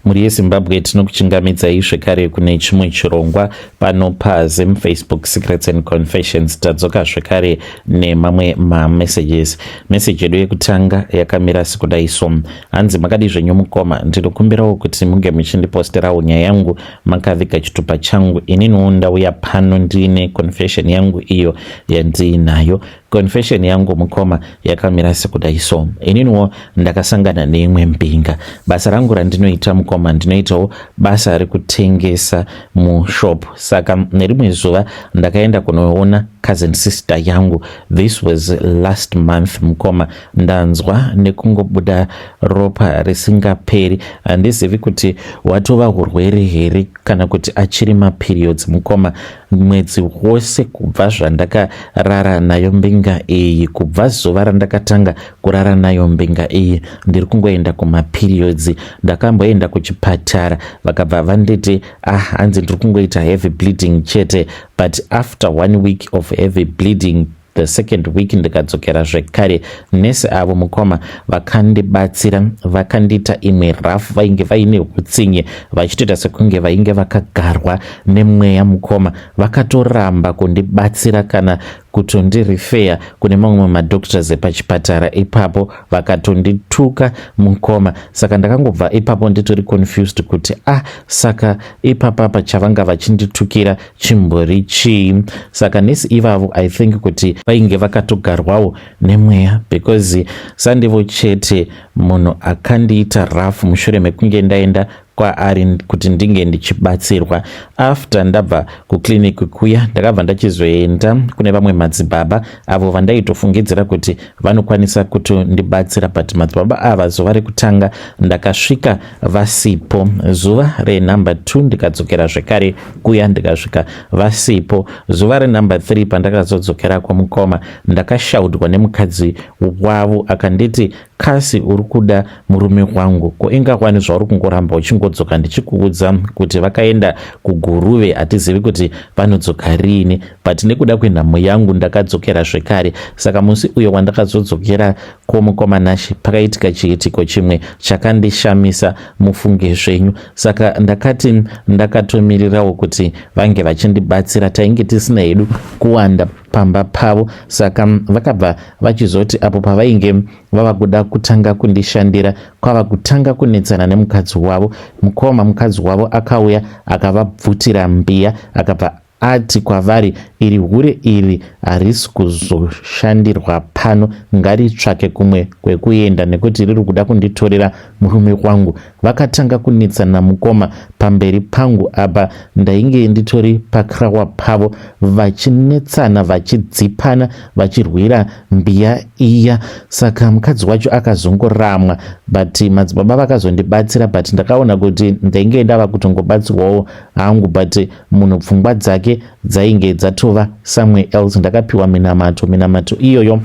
muri yeZimbabwe tinokuchingamidzai zvekare kune chimwe chirongwa pano paZim Facebook Secrets and Confessions. Tadzoka zvekare nemamwe mamessages. Message yedu yekutanga yakamira sekudai so: hanzi makadi zvenyu mukoma, ndinokumbirawo kuti munge muchindiposterawo nyaya yangu makaviga chitupa changu. Ininiwo ndauya pano ndine confession yangu iyo yandinayo. Confession yangu mukoma yakamira sekudai so: ininiwo ndakasangana neimwe mbinga. Basa rangu randinoita mukoma, ndinoitawo basa rekutengesa mushop. Saka nerimwe zuva ndakaenda kunoona cousin sister yangu. This was last month mukoma. Ndanzwa nekungobuda ropa risingaperi. Handizivi kuti watova urwere here kana kuti achiri maperiods mukoma. Mwedzi wose kubva zvandakarara nayo mbinga iyi, kubva zuva randakatanga kurara nayo mbinga iyi, ndiri kungoenda kumaperiods. Ndakamboenda kuchipatara vakabva vanditi hanzi ndiri kungoita heavy bleeding chete, but after 1 week of heavy bleeding, the second week ndikadzokera zvekare. Nesi avo mukoma vakandibatsira, vakandita imwe rafu, vainge vaine utsinye vachitoita sekunge vainge vakagarwa nemweya mukoma. Vakatoramba kundibatsira kana kutondirifeya kune mamwe madoctors epachipatara ipapo, vakatondituka mukoma. Saka ndakangobva ipapo nditori confused kuti saka ipapapa chavanga vachinditukira chimbori chii. Saka nesi ivavo I think kuti vainge vakatogarwawo nemweya, because sandivo chete munhu akandiita rafu mushure mekunge ndaenda kwaari kuti ndinge ndichibatsirwa. After ndabva kukliniki kuya, ndakabva ndachizoenda kune vamwe madzibaba avo vandaitofungidzira kuti vanokwanisa kutondibatsira, but madzibaba ava zuva rekutanga ndakasvika vasipo. Zuva renumber 2 ndikadzokera zvekare kuya, ndikasvika vasipo. Zuva renumber 3 pandakazodzokera kwamukoma, ndakashaudwa nemukadzi wavo akanditi, kasi uri kuda murume wangu, ko ingawani zvauri kungoramba uchingodzoka ndichikuudza kuti vakaenda kuguruve, hatizivi kuti vanodzoka rini, but nekuda kwenhamo yangu ndakadzokera zvekare. Saka musi uyo wandakazodzokera kwomukoma Nashi pakaitika chiitiko chimwe chakandishamisa mufunge zvenyu. Saka ndakati ndakatomirirawo kuti vange vachindibatsira. Tainge tisina hedu kuwanda pamba pavo, saka vakabva vachizoti apo pavainge vava kuda kutanga kundishandira, kwava kutanga kunetsana nemukadzi wavo mukoma. Mukadzi wavo akauya akavabvutira mbiya, akabva ati kwavari, iri hure iri harisi kuzoshandirwa pano, ngaritsvake kumwe kwekuenda nekuti riri kuda kunditorera murume wangu. Vakatanga kunetsana mukoma pamberi pangu apa ndainge nditori pakrawa pavo, vachinetsana, vachidzipana, vachirwira mbiya iya. Saka mukadzi wacho akazongoramwa, but madzibaba vakazondibatsira, but ndakaona kuti ndainge ndava kutongobatsirwawo hangu, but munhu pfungwa dzake dzainge dzatova somewhere else. Ndakapiwa minamato iyoyo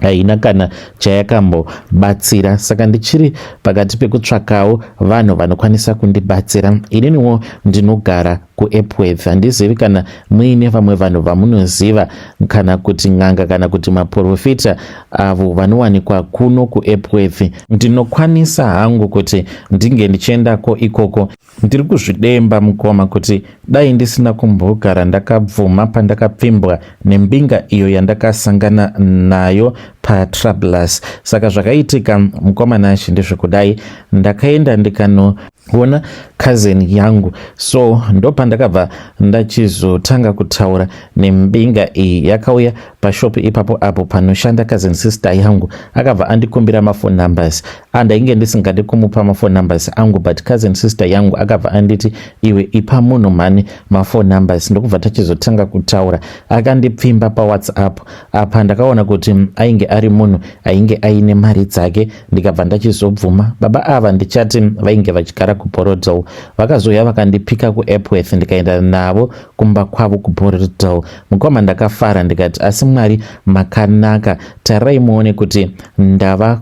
haina kana chayakambobatsira. Saka ndichiri pakati pekutsvakawo vanhu vanokwanisa kundibatsira. Ininiwo ndinogara kuEpworth. Handizivi kana muine vamwe vanhu vamunoziva kana kuti n'anga kana kuti maprofita avo vanowanikwa kuno kuEpworth. Ndinokwanisa hangu kuti ndinge ndichiendako ikoko. Ndiri kuzvidemba mukoma kuti dai ndisina kumbogara ndakabvuma pandakapfimbwa nembinga iyo yandakasangana nayo paTrablus. Saka zvakaitika mukoma Nashi ndezvekudai, ndakaenda ndikanoona cousin yangu. So ndo pandakabva ndachizotanga kutaura nembinga iyi. Yakauya pashopu ipapo apo panoshanda cousin sister yangu, akabva andikumbira mafone numbers. Ndainge ndisingadi kumupa mafone numbers angu, but cousin sister yangu akabva anditi, iwe ipa munhu mani mafone numbers. Ndokubva tachizotanga kutaura. Akandipfimba paWhatsApp. Apa ndakaona kuti ainge ari munhu ainge aine mari dzake, ndikabva ndachizobvuma. Baba ava ndichati vainge vachigara kuBorodale, vakazoya vakandipika kuEpworth, ndikaenda navo kumba kwavo kuBorodale. Mukoma ndakafara, ndikati asi Mwari makanaka, tararai muone kuti ndava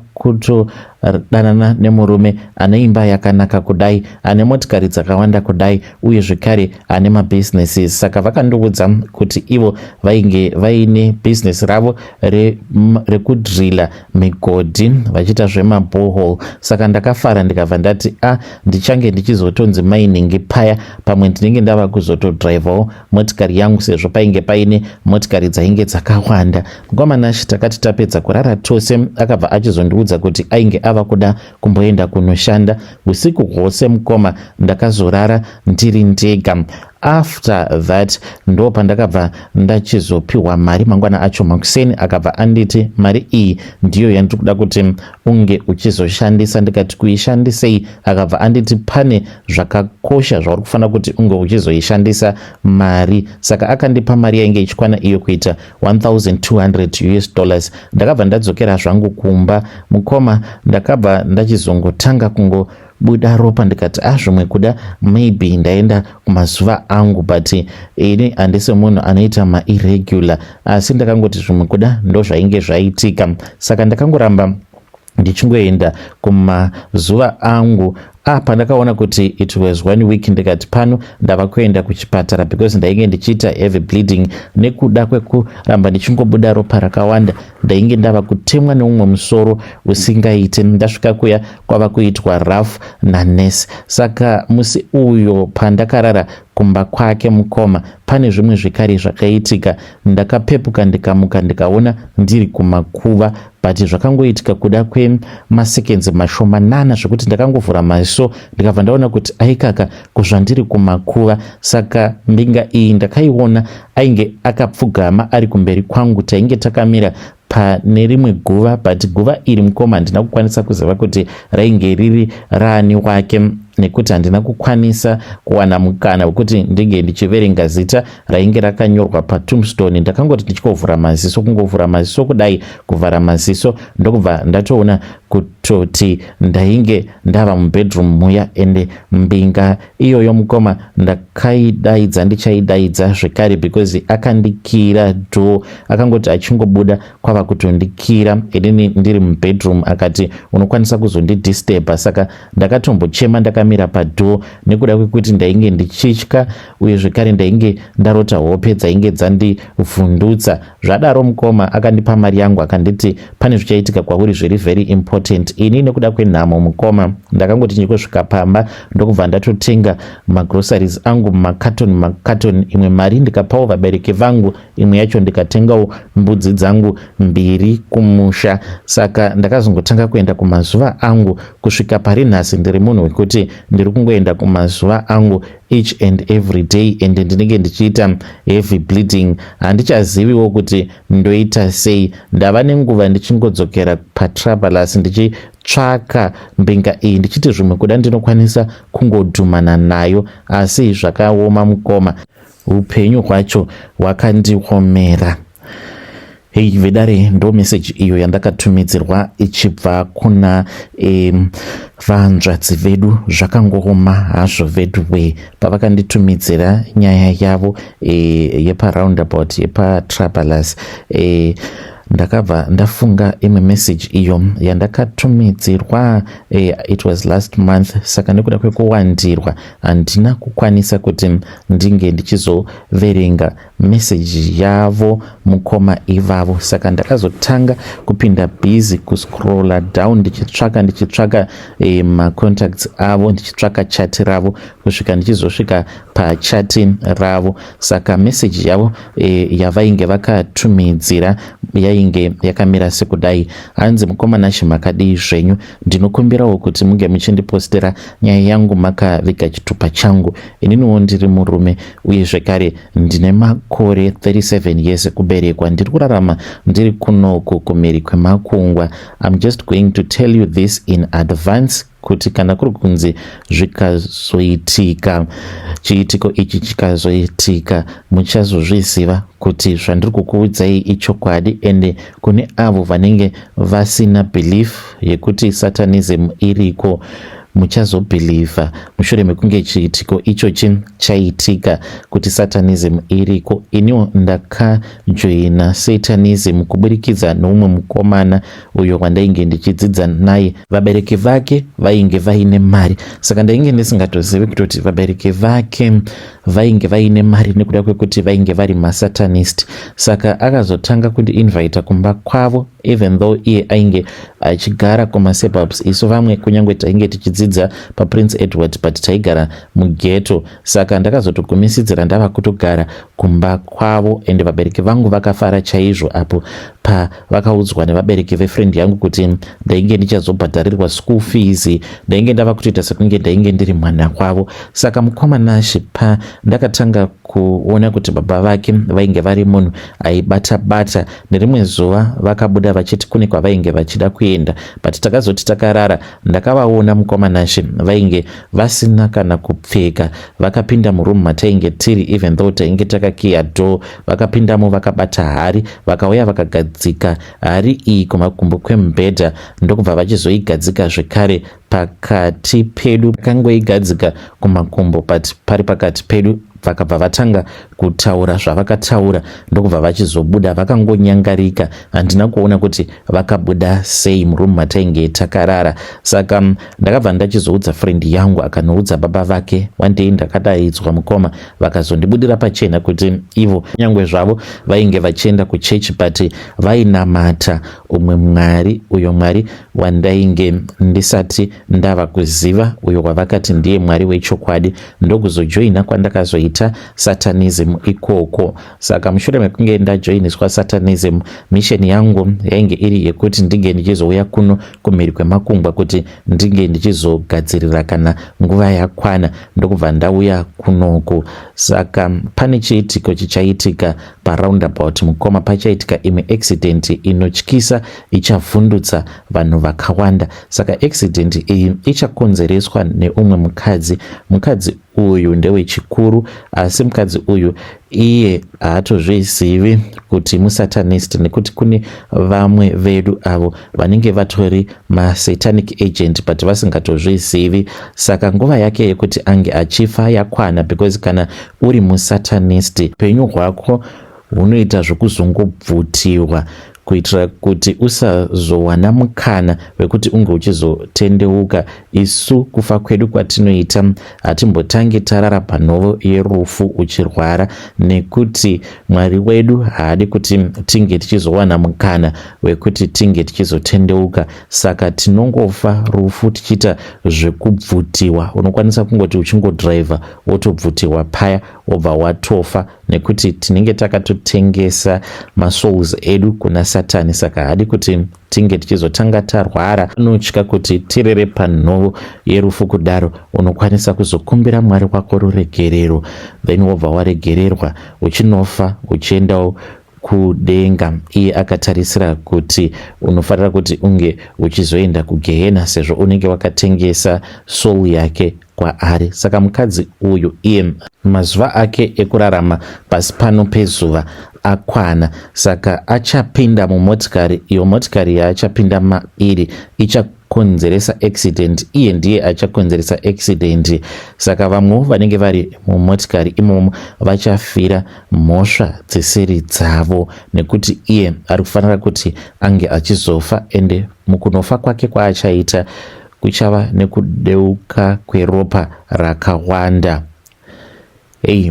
danana nemurume ane imba yakanaka kudai, ane motikari dzakawanda kudai, uye zvekare ane mabhizinesi. Saka vakandoudza kuti ivo vainge vaine bhizinesi ravo rekudrila migodhi vachiita zvemabohol. Saka ndakafara ndikabva ndati ndichange ndichizotonzi mining paya, pamwe ndinenge ndava kuzotodhiraivhawo motikari yangu sezvo painge paine motikari dzainge dzakawanda. Mukomana takati tapedza kurara tose akabva achizondiudza kuti ainge ava kuda kumboenda kunoshanda usiku hwose. Mukoma ndakazorara ndiri ndega. After that ndo pandakabva ndachizopiwa mari mangwana acho makuseni. Akabva anditi mari iyi ndiyo yandiri kuda kuti unge uchizoshandisa. Ndikati kuishandisei? Akabva anditi pane zvakakosha zvauri kufanira kuti unge uchizoishandisa mari. Saka akandipa mari yainge ichikwana iyo kuita $1,200. Ndakabva ndadzokera zvangu kumba. Mukoma ndakabva ndachizongotanga buda ropa. Ndikati zvimwe kuda maybe ndaenda kumazuva angu, but ini handisi munhu anoita mairregular, asi ndakangoti zvimwe kuda ndo zvainge zvaitika. Saka ndakangoramba ndichingoenda kumazuva angu. Pandakaona kuti it was 1 week, ndikati pano ndava kuenda kuchipatara because ndainge ndichiita heavy bleeding nekuda kwekuramba ndichingobuda ropa rakawanda. Ndainge ndava kutemwa neumwe musoro usingaite. Ndasvika kuya kwava kuitwa rafu nanesi. Saka musi uyo pandakarara kumba kwake Mukoma, pane zvimwe zvikari zvakaitika. Ndakapepuka ndikamuka ndikaona ndiri kumakuva, but zvakangoitika kuda kwemasekenzi mashomanana zvekuti ndakangovhura maziso ndikabva ndaona kuti aikaka kuzvandiri kumakuva. Saka mbinga iyi ndakaiona ainge akapfugama ari kumberi kwangu. Tainge takamira pane rimwe guva, but guva iri Mukoma handina kukwanisa kuziva kuti rainge riri raani wake, nekuti handina kukwanisa kuwana mukana wekuti ndinge ndichiverenga zita rainge rakanyorwa patombstone. Ndakangoti ndichovhura maziso, kungovhura maziso kudai, kuvhara maziso ndokubva ndatoona kutoti ndainge ndava mubedroom muya. Ende mbinga iyoyo Mukoma ndakaidaidza, ndichaidaidza zvekare because akandikira do. Akangoti achingobuda kwava kutondikira inini ndiri mubedroom, akati unokwanisa kuzondidisturba. Saka ndakatombochema ndakamira padoo nekuda kwekuti ndainge ndichitya, uye zvekare ndainge ndarota hope dzainge dzandivhundutsa. Zvadaro Mukoma akandipa mari yangu akanditi pane zvichaitika kwauri zviri very important. Ini nekuda kwenhamo Mukoma ndakangoti ndichosvika pamba ndokubva ndatotenga magroceries angu makatoni. Imwe mari ndikapawo vabereki vangu, imwe yacho ndikatengawo mbudzi dzangu 2 kumusha. Saka ndakazongotanga kuenda kumazuva angu. Kusvika pari nhasi ndiri munhu wekuti ndiri kungoenda kumazuva angu each and every day, and ndinenge ndichiita heavy bleeding. Handichaziviwo kuti ndoita sei. Ndava nenguva ndichingodzokera paTravelers ndichitsvaka mbinga iyi ndichiti zvimwe kuda ndinokwanisa kungodhumana nayo, asi zvakaoma Mukoma. Upenyu hwacho hwakandiomera. Hei vedare, ndo message iyo yandakatumidzirwa ichibva kuna vanzvadzi vedu. Zvakangooma hazvo vedu we pavakanditumidzira nyaya yavo yeparoundabout yepaTravelers. Ndakabva ndafunga imwe message iyo yandakatumidzirwa it was last month. Saka nekuda kwekuwandirwa handina kukwanisa kuti ndinge ndichizoverenga message yavo Mukoma ivavo. Saka ndakazotanga kupinda busy kuscrolla down ndichitsvaka macontacts avo, ndichitsvaka chati ravo kusvika ndichizosvika pachati ravo. Saka message yavo yavainge vakatumidzira yainge yakamira sekudai: hanzi Mukomana chimakadii zvenyu, ndinokumbirawo kuti munge muchindipostera nyaya yangu makaviga chitupa changu. Ininiwo ndiri murume uye zvekare ndine makore 37 years kuberekwa. Ndiri kurarama ndiri kunoku kumhiri kwemakungwa. I'm just going to tell you this in advance kuti kana kuri kunzi zvikazoitika, chiitiko ichi chikazoitika, muchazozviziva kuti zvandiri kukuudzai ichokwadi. Ende kune avo vanenge vasina belief yekuti satanism iriko, muchazobhilivha mushure mekunge chiitiko ichochi chaitika kuti satanism iriko. Iniwo ndakajoina satanism kuburikidza noumwe mukomana uyo wandainge ndichidzidza naye. Vabereki vake vainge vaine mari, saka ndainge ndisingatozivi kutoti vabereki vake vainge vaine mari nekuda kwekuti vainge vari masatanist. Saka akazotanga kundiinvita kumba kwavo, even though iye ainge achigara kumasuburbs, isu vamwe kunyange tainge tichidzidza paPrince Edward but taigara mughetto. Saka ndakazotogumisidzira ndava kutogara kumba kwavo, ende vabereki vangu vakafara chaizvo apo pavakaudzwa nevabereki vefriend yangu kuti ndainge ndichazobhadharirwa school fees, ndainge ndava kutoita sekunge ndainge ndiri mwana kwavo. Saka mukomanashi ndakatanga kuona kuti baba vake vainge vari munhu aibata-bata. Nerimwe zuva vakabuda vachiti kune kwavainge vachida kuenda, but takazoti takarara ndakavaona mukomanashi vainge vasina kana kupfeka. Vakapinda murumu matainge tiri, even though tainge takakiya door, vakapindamo vakabata hari, vakauya vakagadzika hari iyi kumakumbo kwemubhedha, ndokubva vachizoigadzika zvekare pakati pedu. Vakangoigadzika kumakumbo but pari pakati pedu vakabva vatanga kutaura zvavakataura, ndokubva vachizobuda vakangonyangarika. Handina kuona kuti vakabuda sei murumu matainge takarara. Saka ndakabva ndachizoudza friend yangu, akanoudza baba vake. One day ndakadaidzwa mukoma, vakazondibudira pachena kuti ivo nyangwe zvavo vainge vachienda kuchechi but vainamata umwe mwari, uyo mwari wandainge ndisati ndava kuziva, uyo wavakati ndiye mwari wechokwadi. Ndokuzojoina kwandakazoita satanism ikoko. Saka mushure mekunge ndajoiniswa satanism, mission yangu yainge iri yekuti ndinge ndichizouya kuno kumhiri kwemakungwa kuti ndinge ndichizogadzirira kana nguva yakwana, ndokubva ndauya kunoko. Saka pane chiitiko chichaitika paroundabout mukoma, pachaitika imwe accident inotyisa ichavhundutsa vanhu vakawanda. Saka accident iyi ichakonzereswa neumwe mukadzi uyu ndewechikuru, asi mukadzi uyu iye haatozvizivi kuti musatanist, nekuti kune vamwe vedu avo vanenge vatori masatanic agent but vasingatozvizivi. Saka nguva yake yekuti ange achifa yakwana, because kana uri musatanist penyu hwako hunoita zvokuzongobvutiwa kuitira kuti usazowana mukana wekuti unge uchizotendeuka. Isu kufa kwedu kwatinoita hatimbotangi tarara panhovo yerufu uchirwara, nekuti mwari wedu haadi kuti tinge tichizowana mukana wekuti tinge tichizotendeuka. Saka tinongofa rufu tichiita zvekubvutiwa. Unokwanisa kungoti uchingodhiraivha wotobvutiwa paya wobva watofa, nekuti tinenge takatotengesa masouls edu kuna Satani. Saka haadi kuti tinge tichizotanga tarwara. Unotya kuti tirere panhovo yerufu, kudaro unokwanisa kuzokumbira mwari wako ruregerero, then wobva waregererwa uchinofa uchiendawo kudenga. Iye akatarisira kuti unofanira kuti unge uchizoenda kugehena sezvo unenge wakatengesa soul yake kwaari. Saka mukadzi uyu iye mazuva ake ekurarama pasi pano pezuva akwana. Saka achapinda mumotikari, iyo motikari yaachapinda mairi ichakonzeresa accident, iye ndiye achakonzeresa accident. Saka vamwewo vanenge vari mumotikari imomo vachafira mhosva dzisiri dzavo, nekuti iye ari kufanira kuti ange achizofa, ende mukunofa kwake kwaachaita kuchava nekudeuka kweropa rakawanda.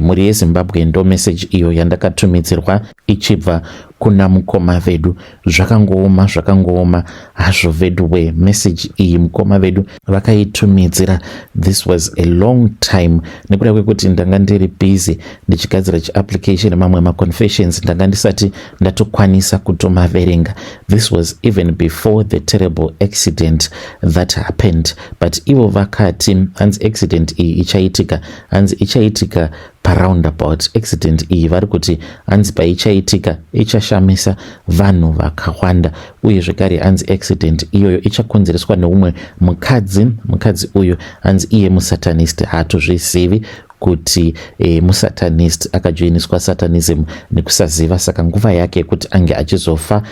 Muri yeZimbabwe ndo message iyo yandakatumidzirwa ichibva kuna mukoma vedu. Zvakangooma hazvo vedu we. Message iyi mukoma vedu vakaitumidzira, this was a long time, nekuda kwekuti ndanga ndiri busy ndichigadzira chiapplication mamwe maconfessions ndanga ndisati ndatokwanisa kutomaverenga. This was even before the terrible accident that happened, but ivo vakati hanzi accident iyi ichaitika, hanzi ichaitika paroundabout. Accident iyi vari kuti hanzi paichaitika ichashamisa vanhu vakawanda, uye zvekare hanzi accident iyoyo ichakonzereswa neumwe mukadzi uyu hanzi iye musatanist, haatozvizivi kuti musatanist akajoiniswa satanism nekusaziva, saka nguva yake yekuti ange achizofa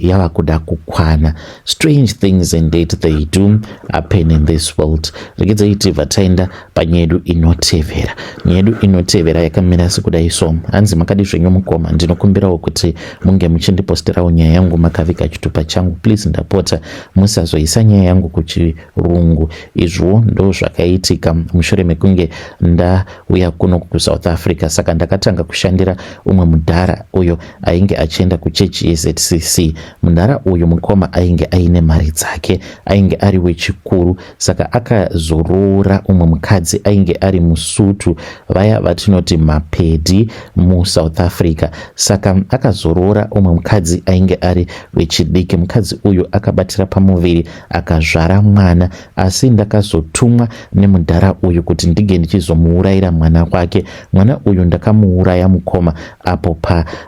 yava kuda kukwana. Strange things indeed they do happen in this world. Regedzai tibva taenda panyaya yedu inotevera. Nyaya yedu inotevera yakamira sekudai so. Hanzi makadi zvenyu mukoma, ndinokumbirawo kuti munge muchindiposterawo nyaya yangu makaviga chitupa changu. Please ndapota musazoisa nyaya yangu kuchirungu. Izvo ndo zvakaitika mushure mekunge ndauya kuno kuSouth Africa, saka ndakatanga kushandira umwe mudhara uyo ainge achienda kuchechi yeZCC. Mudhara uyu mukoma ainge aine mari dzake, ainge ari wechikuru, saka akazorora umwe mukadzi ainge ari musutu, vaya vatinoti mapedi muSouth Africa. Saka akazorora umwe mukadzi ainge ari wechidiki. Mukadzi uyu akabatira pamuviri akazvara mwana, asi ndakazotumwa nemudhara uyu kuti ndige ndichizomuurayira mwana wake. Mwana uyu ndakamuuraya mukoma apo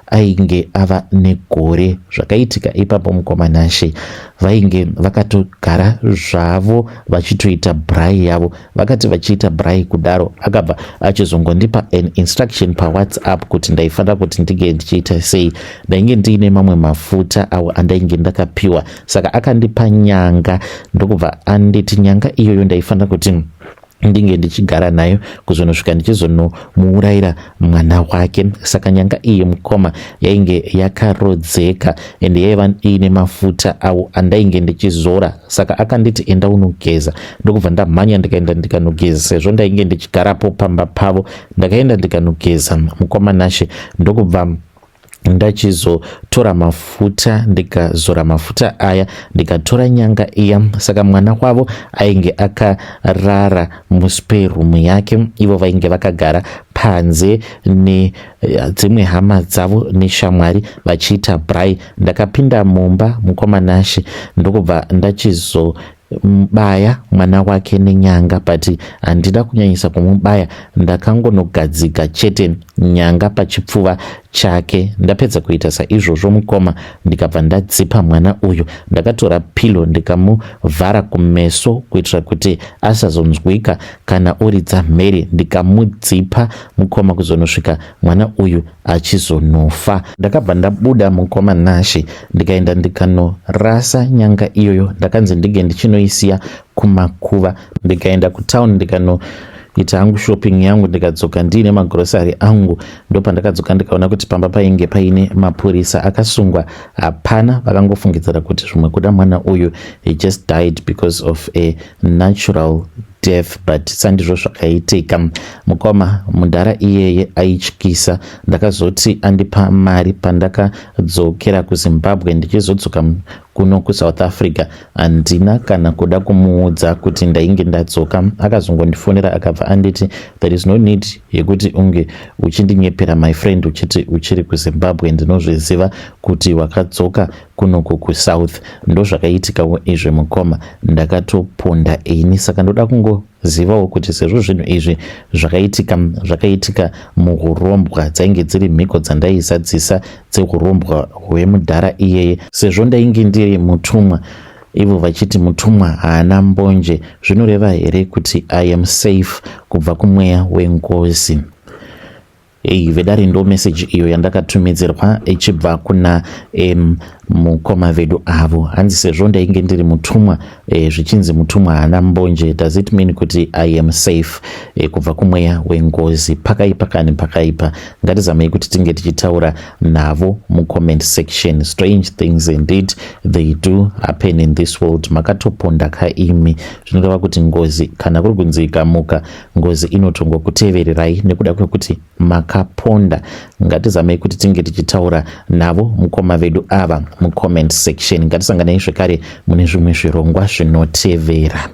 ainge ava negore. Zvakaitika ipapo mukoma Nashe vainge vakatogara zvavo vachitoita brai yavo. Vakati vachiita brai kudaro, akabva achizongondipa an instruction paWhatsApp kuti ndaifanira kuti ndige ndichiita sei. Ndainge ndiine mamwe mafuta awo andainge ndakapiwa, saka akandipa nyanga, ndokubva anditi nyanga iyoyo ndaifanira kuti ndinge ndichigara nayo kuzonosvika ndichizonomuurayira mwana wake. Saka nyanga iyi mukoma yainge yakarodzeka ende yaiva ine mafuta awo andainge ndichizora. Saka akanditi enda unogeza, ndokubva ndamhanya ndikaenda ndikanogeza. Sezvo ndainge ndichigarapo pamba pavo, ndakaenda ndikanogeza mukoma Nashe, ndokubva ndachizotora mafuta ndikazora mafuta aya ndikatora nyanga iya. Saka mwana wavo ainge akarara muspare room yake, ivo vainge vakagara panze nedzimwe hama dzavo neshamwari vachiita brai. Ndakapinda mumba mukoma Nashe, ndokubva ndachizobaya mwana wake nenyanga, but handida kunyanyisa kumubaya, ndakangonogadzika chete nyanga pachipfuva chake. Ndapedza kuita saizvozvo mukoma, ndikabva ndadzipa mwana uyu. Ndakatora pilo ndikamuvhara kumeso kuitira kuti asazonzwika kana uridza mhere. Ndikamudzipa mukoma kuzonosvika mwana uyu achizonofa. Ndakabva ndabuda mukoma Nashe ndikaenda ndikanorasa nyanga iyoyo. Ndakanzi ndige ndichinoisiya kumakuva. Ndikaenda kutauni ndikanoita hangu shopping yangu, ndikadzoka ndiine magrosari angu. Ndopandakadzoka ndikaona kuti pamba painge paine mapurisa akasungwa. Hapana, vakangofungidzira kuti zvimwe kuda mwana uyu he just died because of a natural death, but sandizvo zvakaitika. Mukoma mudhara iyeye aityisa. Ndakazoti andipa mari pandakadzokera kuZimbabwe ndichizodzoka kuno kuSouth Africa, handina kana kuda kumuudza kuti ndainge ndadzoka. Akazongondifonera akabva anditi there is no need yekuti unge uchindinyepera my friend uchiti uchiri kuZimbabwe, ndinozviziva kuti wakadzoka kunoku kuSouth. Ndo zvakaitika izvi mukoma, ndakatoponda ini. Saka ndoda kungozivawo kuti sezvo zvinhu izvi zvakaitika muurombwa, dzainge dziri mhiko dzandaizadzisa dzeurombwa hwemudhara iyeye, sezvo ndainge ndiri mutumwa, ivo vachiti mutumwa haana mbonje, zvinoreva here kuti I am safe kubva kumweya wengozi? Vedari ndo message iyo yandakatumidzirwa ichibva kuna mukoma vedu avo. Hanzi sezvo ndainge ndiri mutumwa, zvichinzi mutumwa haana mbonje, does it mean kuti I am safe kubva kumweya wengozi? Pakaipa kani pakaipa. Ngatizamei kuti tinge tichitaura navo mucomment section. Strange things indeed they do happen in this world. Makatoponda kaimi, zvinoreva kuti ngozi kana kuri kunzi ikamuka, ngozi inotongokutevererai nekuda kwekuti makaponda. Ngatizamei kuti tinge tichitaura navo mukoma vedu ava mucomment section. Ngatisanganai zvekare mune zvimwe zvirongwa zvinotevera.